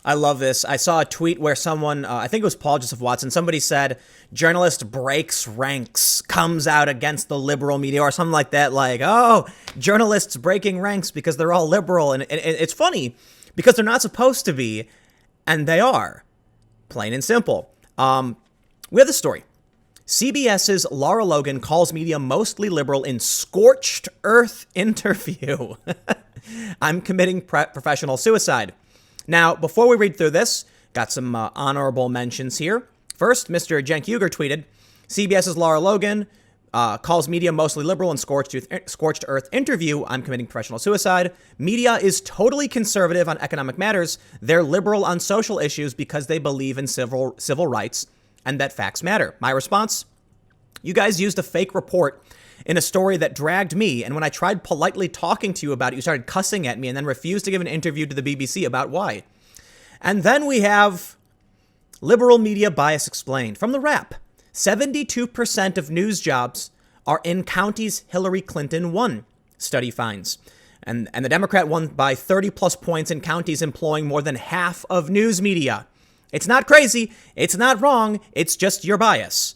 I love this. I saw a tweet where someone, I think it was Paul Joseph Watson, somebody said, journalist breaks ranks, comes out against the liberal media or something like that. Like, oh, journalists breaking ranks because they're all liberal. And it's funny because they're not supposed to be, and they are. Plain and simple. We have the story. CBS's Lara Logan calls media mostly liberal in scorched earth interview. I'm committing professional suicide. Now, before we read through this, got some honorable mentions here. First, Mr. Cenk Uygur tweeted, CBS's Lara Logan calls media mostly liberal in scorched earth interview. I'm committing professional suicide. Media is totally conservative on economic matters. They're liberal on social issues because they believe in civil rights and that facts matter. My response? You guys used a fake report in a story that dragged me, and when I tried politely talking to you about it, you started cussing at me and then refused to give an interview to the BBC about why. And then we have liberal media bias explained. From The Wrap, 72% of news jobs are in counties Hillary Clinton won, study finds. And the Democrat won by 30 plus points in counties employing more than half of news media. It's not crazy. It's not wrong. It's just your bias.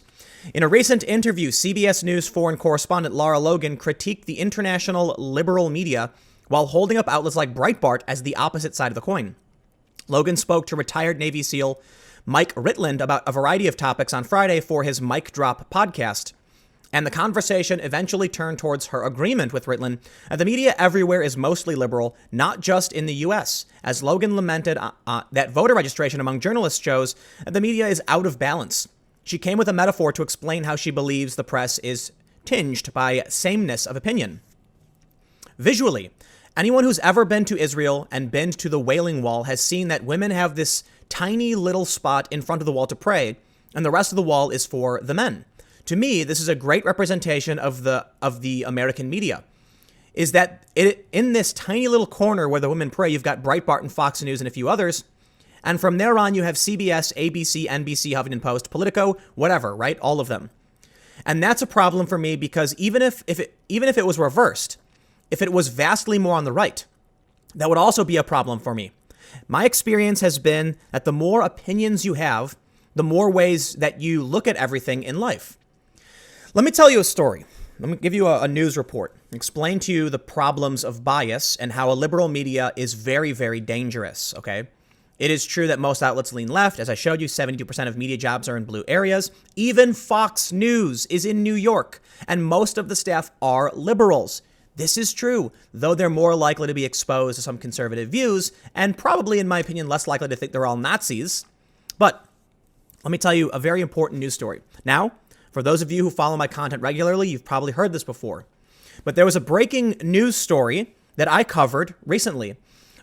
In a recent interview, CBS News foreign correspondent Lara Logan critiqued the international liberal media while holding up outlets like Breitbart as the opposite side of the coin. Logan spoke to retired Navy SEAL Mike Ritland about a variety of topics on Friday for his Mic Drop podcast. And the conversation eventually turned towards her agreement with Ritland that the media everywhere is mostly liberal, not just in the U.S., as Logan lamented that voter registration among journalists shows that the media is out of balance. She came with a metaphor to explain how she believes the press is tinged by sameness of opinion. Visually, anyone who's ever been to Israel and been to the Wailing Wall has seen that women have this tiny little spot in front of the wall to pray, and the rest of the wall is for the men. To me, this is a great representation of the American media, is that in this tiny little corner where the women pray, you've got Breitbart and Fox News and a few others. And from there on, you have CBS, ABC, NBC, Huffington Post, Politico, whatever, right? All of them. And that's a problem for me because even if it was reversed, if it was vastly more on the right, that would also be a problem for me. My experience has been that the more opinions you have, the more ways that you look at everything in life. Let me tell you a story. Let me give you a news report, explain to you the problems of bias and how a liberal media is very, very dangerous, okay? It is true that most outlets lean left. As I showed you, 72% of media jobs are in blue areas. Even Fox News is in New York, and most of the staff are liberals. This is true, though they're more likely to be exposed to some conservative views, and probably, in my opinion, less likely to think they're all Nazis. But let me tell you a very important news story. Now, for those of you who follow my content regularly, you've probably heard this before. But there was a breaking news story that I covered recently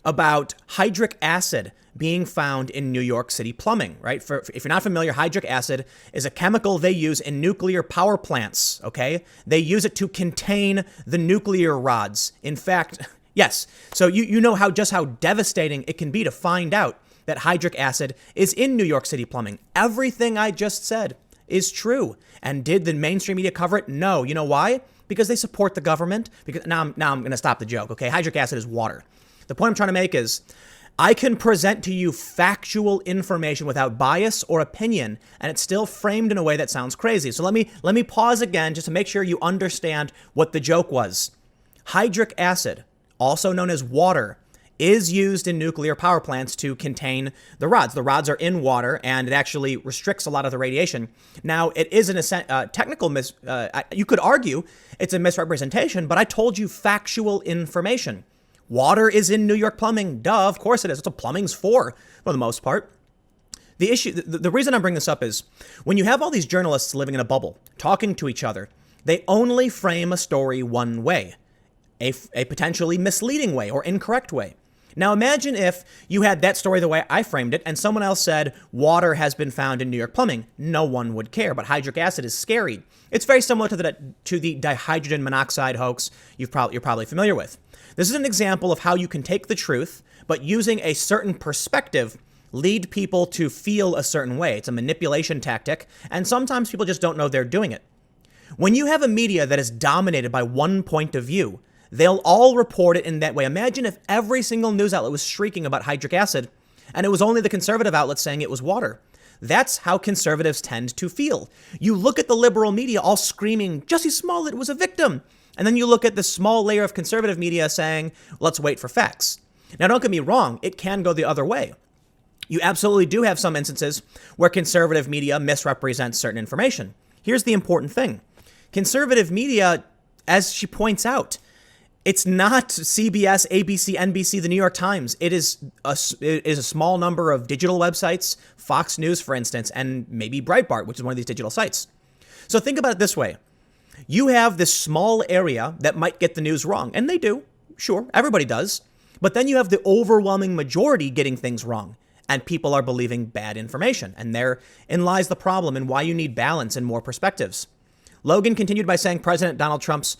about hydric acid being found in New York City plumbing, right? If you're not familiar, hydric acid is a chemical they use in nuclear power plants, okay? They use it to contain the nuclear rods. In fact, yes. So you know how devastating it can be to find out that hydric acid is in New York City plumbing. Everything I just said is true. And did the mainstream media cover it? No. You know why? Because they support the government. Because now I'm going to stop the joke, okay? Hydric acid is water. The point I'm trying to make is I can present to you factual information without bias or opinion, and it's still framed in a way that sounds crazy. So let me pause again just to make sure you understand what the joke was. Hydric acid, also known as water, is used in nuclear power plants to contain the rods. The rods are in water, and it actually restricts a lot of the radiation. Now, it is technical you could argue it's a misrepresentation, but I told you factual information. Water is in New York plumbing. Duh, of course it is. That's what plumbing's for the most part. The issue, the reason I bring this up is when you have all these journalists living in a bubble, talking to each other, they only frame a story one way, a potentially misleading way or incorrect way. Now imagine if you had that story the way I framed it and someone else said water has been found in New York plumbing. No one would care, but hydric acid is scary. It's very similar to the dihydrogen monoxide hoax you're probably familiar with. This is an example of how you can take the truth, but using a certain perspective, lead people to feel a certain way. It's a manipulation tactic, and sometimes people just don't know they're doing it. When you have a media that is dominated by one point of view, they'll all report it in that way. Imagine if every single news outlet was shrieking about hydric acid, and it was only the conservative outlets saying it was water. That's how conservatives tend to feel. You look at the liberal media all screaming, Jussie Smollett was a victim. And then you look at the small layer of conservative media saying, let's wait for facts. Now, don't get me wrong. It can go the other way. You absolutely do have some instances where conservative media misrepresents certain information. Here's the important thing. Conservative media, as she points out, it's not CBS, ABC, NBC, the New York Times. It is a small number of digital websites, Fox News, for instance, and maybe Breitbart, which is one of these digital sites. So think about it this way. You have this small area that might get the news wrong, and they do. Sure, everybody does. But then you have the overwhelming majority getting things wrong, and people are believing bad information. And therein lies the problem and why you need balance and more perspectives. Logan continued by saying President Donald Trump's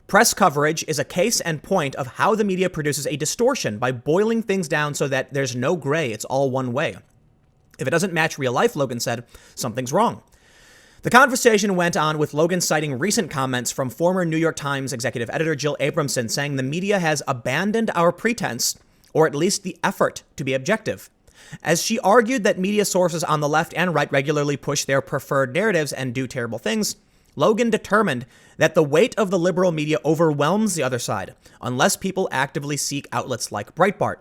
press coverage is a case and point of how the media produces a distortion by boiling things down so that there's no gray, it's all one way. If it doesn't match real life, Logan said, something's wrong. The conversation went on with Logan citing recent comments from former New York Times executive editor Jill Abramson saying the media has abandoned our pretense, or at least the effort, to be objective. As she argued that media sources on the left and right regularly push their preferred narratives and do terrible things, Logan determined that the weight of the liberal media overwhelms the other side, unless people actively seek outlets like Breitbart.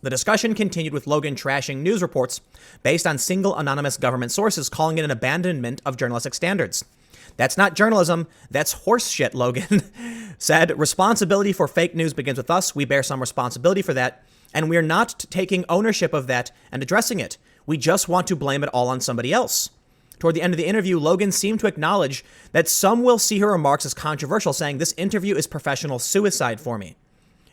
The discussion continued with Logan trashing news reports based on single anonymous government sources, calling it an abandonment of journalistic standards. That's not journalism, that's horse shit, Logan said. Responsibility for fake news begins with us. We bear some responsibility for that, and we're not taking ownership of that and addressing it. We just want to blame it all on somebody else. Toward the end of the interview, Logan seemed to acknowledge that some will see her remarks as controversial, saying, this interview is professional suicide for me.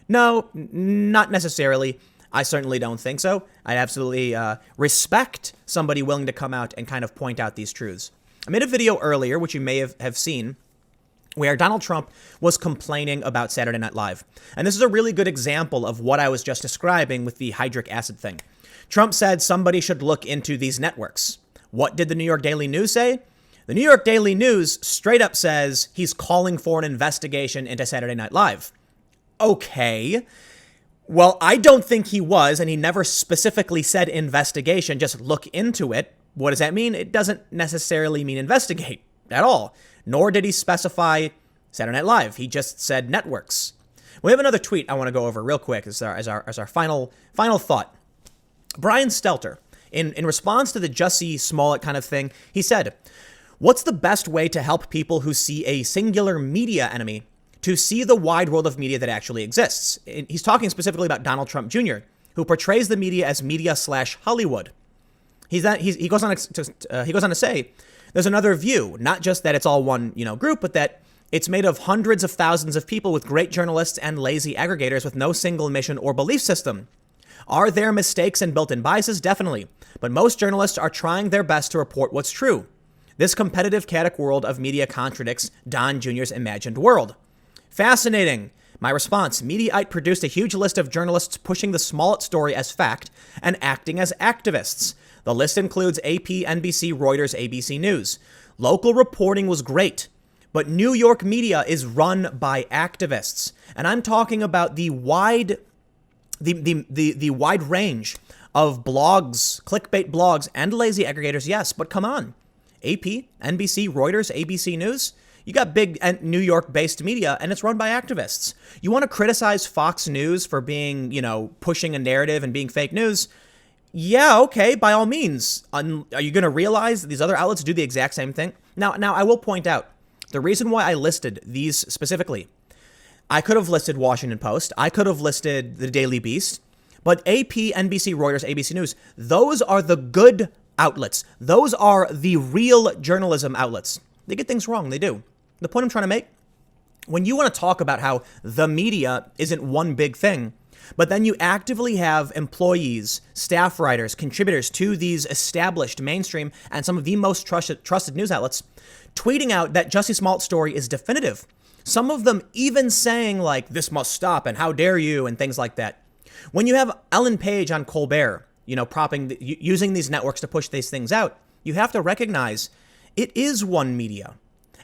No, not necessarily. I certainly don't think so. I absolutely respect somebody willing to come out and kind of point out these truths. I made a video earlier, which you may have seen, where Donald Trump was complaining about Saturday Night Live. And this is a really good example of what I was just describing with the hydric acid thing. Trump said somebody should look into these networks. What did the New York Daily News say? The New York Daily News straight up says he's calling for an investigation into Saturday Night Live. Okay. Well, I don't think he was, and he never specifically said investigation, just look into it. What does that mean? It doesn't necessarily mean investigate at all, nor did he specify Saturday Night Live. He just said networks. We have another tweet I want to go over real quick as our final thought. Brian Stelter, in response to the Jussie Smollett kind of thing, he said, what's the best way to help people who see a singular media enemy to see the wide world of media that actually exists? He's talking specifically about Donald Trump Jr., who portrays the media as media/Hollywood. He goes on to say, there's another view, not just that it's all one, group, but that it's made of hundreds of thousands of people with great journalists and lazy aggregators with no single mission or belief system. Are there mistakes and built-in biases? Definitely. But most journalists are trying their best to report what's true. This competitive, chaotic world of media contradicts Don Jr.'s imagined world. Fascinating. My response, Mediaite produced a huge list of journalists pushing the Smollett story as fact and acting as activists. The list includes AP, NBC, Reuters, ABC News. Local reporting was great, but New York media is run by activists. And I'm talking about the wide range of blogs, clickbait blogs, and lazy aggregators, yes, but come on. AP, NBC, Reuters, ABC News. You got big New York-based media, and it's run by activists. You want to criticize Fox News for being, pushing a narrative and being fake news? Yeah, okay, by all means. Are you going to realize that these other outlets do the exact same thing? Now, I will point out, the reason why I listed these specifically, I could have listed Washington Post, I could have listed the Daily Beast, but AP, NBC, Reuters, ABC News, those are the good outlets. Those are the real journalism outlets. They get things wrong, they do. The point I'm trying to make, when you want to talk about how the media isn't one big thing, but then you actively have employees, staff writers, contributors to these established mainstream and some of the most trusted news outlets tweeting out that Jussie Smollett's story is definitive. Some of them even saying like, this must stop and how dare you and things like that. When you have Ellen Page on Colbert, using these networks to push these things out, you have to recognize it is one media.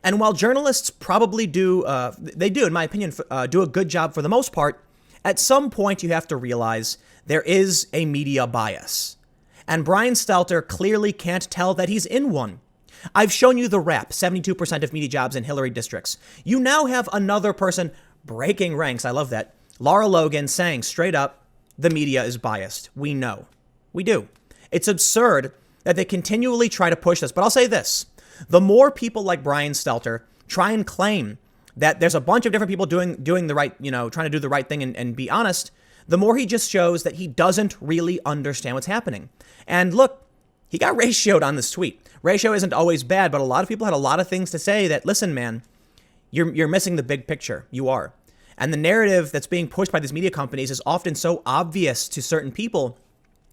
And while journalists probably do, in my opinion, do a good job for the most part, At some point, you have to realize there is a media bias. And Brian Stelter clearly can't tell that he's in one. I've shown you the rep, 72% of media jobs in Hillary districts. You now have another person breaking ranks. I love that. Lara Logan saying straight up, the media is biased. We know. We do. It's absurd that they continually try to push this. But I'll say this. The more people like Brian Stelter try and claim that there's a bunch of different people doing the right, trying to do the right thing and be honest, the more he just shows that he doesn't really understand what's happening. And look, he got ratioed on this tweet. Ratio isn't always bad, but a lot of people had a lot of things to say that, listen, man, you're missing the big picture. You are. And the narrative that's being pushed by these media companies is often so obvious to certain people,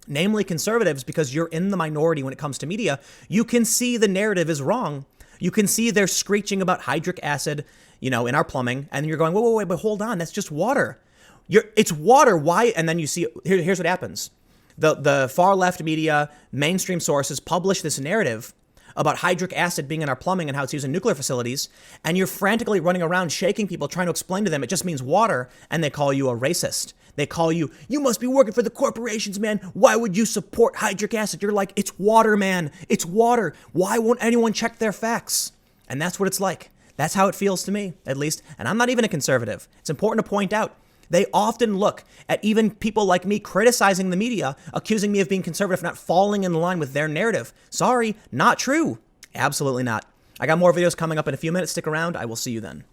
namely conservatives, because you're in the minority when it comes to media. You can see the narrative is wrong. You can see they're screeching about hydric acid, in our plumbing, and you're going, wait, but hold on, that's just water. It's water. Why? And then you see, here's what happens. The far left media, mainstream sources publish this narrative about hydric acid being in our plumbing and how it's used in nuclear facilities, and you're frantically running around shaking people, trying to explain to them it just means water, and they call you a racist. They call you must be working for the corporations, man. Why would you support hydric acid? You're like, it's water, man. It's water. Why won't anyone check their facts? And that's what it's like. That's how it feels to me, at least. And I'm not even a conservative. It's important to point out. They often look at even people like me criticizing the media, accusing me of being conservative, not falling in line with their narrative. Sorry, not true. Absolutely not. I got more videos coming up in a few minutes. Stick around. I will see you then.